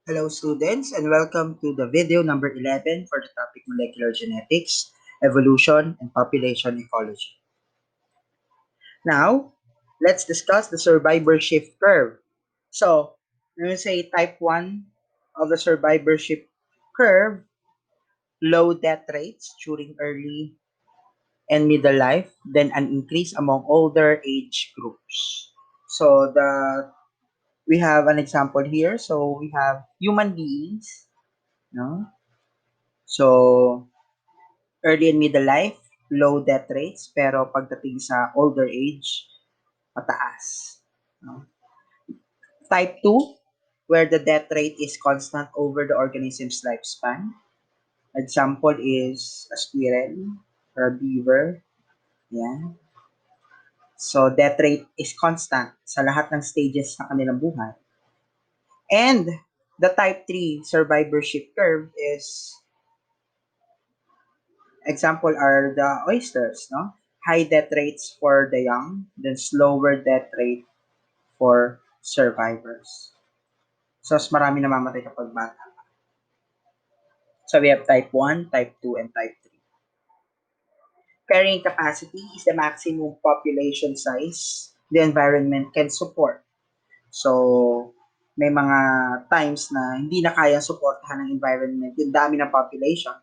Hello students and welcome to the video number 11 for the topic molecular genetics, evolution, and population ecology. Now, let's discuss the survivorship curve. So, when we say type 1 of the survivorship curve, low death rates during early and middle life, then an increase among older age groups. So, we have an example here. So, we have human beings, no? So, early and middle life, low death rates, pero pagdating sa older age, mataas. No? Type 2, where the death rate is constant over the organism's lifespan. Example is a squirrel or a beaver. Yeah. So, death rate is constant sa lahat ng stages ng kanilang buhay. And the type 3 survivorship curve is example are the oysters, no? High death rates for the young, then slower death rate for survivors. So, mas marami namamatay kapag bata. So, we have type 1, type 2, and type 3. Carrying capacity is the maximum population size the environment can support. So, may mga times na hindi na kaya supportahan ng environment yung dami ng population.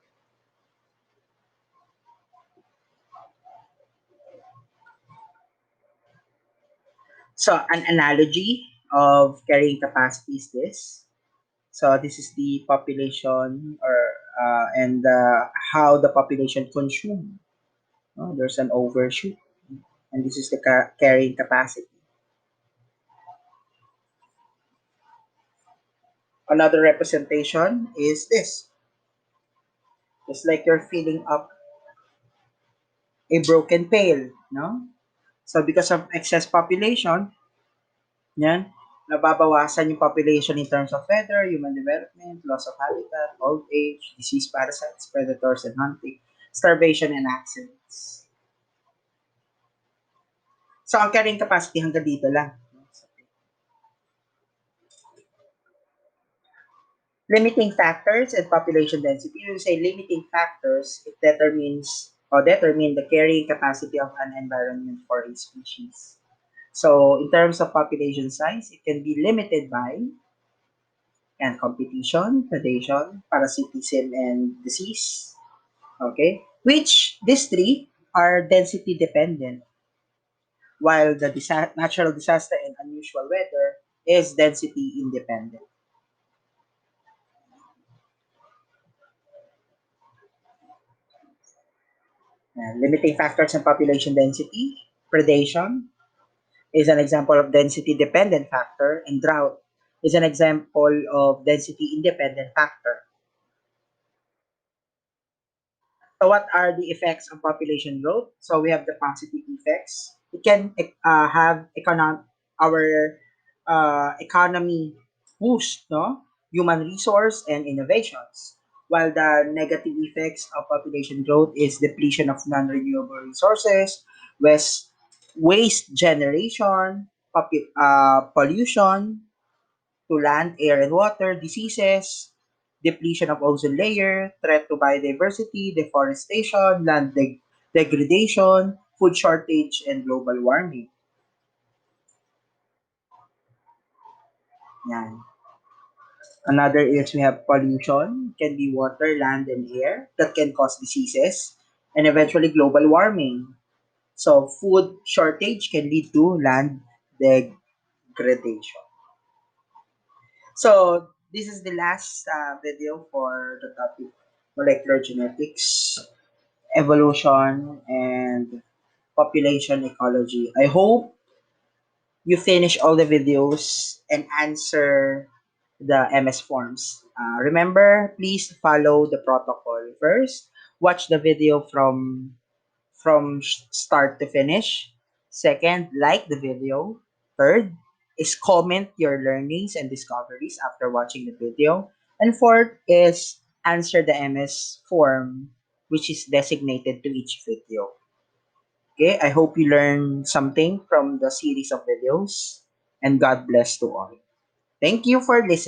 So, an analogy of carrying capacity is this. So, this is the population or and how the population consume. There's an overshoot, and this is the carrying capacity. Another representation is this. It's like you're filling up a broken pail, no? So because of excess population, yan, nababawasan yung population in terms of weather, human development, loss of habitat, old age, disease, parasites, predators, and hunting, starvation, and accidents. So ang carrying capacity hanggang dito lang. Limiting factors and population density. When we say limiting factors, it determine the carrying capacity of an environment for a species. So in terms of population size, it can be limited by and competition, predation, parasitism, and disease. Okay, which these three are density dependent, while the natural disaster and unusual weather is density independent. Limiting factors in population density, predation is an example of density dependent factor, and drought is an example of density independent factor. So what are the effects of population growth? So we have the positive effects. It can have our economy boost, no? Human resource and innovations. While the negative effects of population growth is depletion of non-renewable resources, waste generation, pollution, to land, air, and water, diseases, depletion of ozone layer, threat to biodiversity, deforestation, degradation, food shortage, and global warming. Yan. Another is we have pollution, can be water, land, and air that can cause diseases, and eventually global warming. So food shortage can lead to land degradation. So this is the last video for the topic molecular genetics, evolution, and population ecology. I hope you finish all the videos and answer the MS forms. Remember, please follow the protocol. First, watch the video from start to finish. Second, like the video. Third, is comment your learnings and discoveries after watching the video. And fourth is answer the MS form which is designated to each video. Okay, I hope you learned something from the series of videos and God bless to all. Thank you for listening.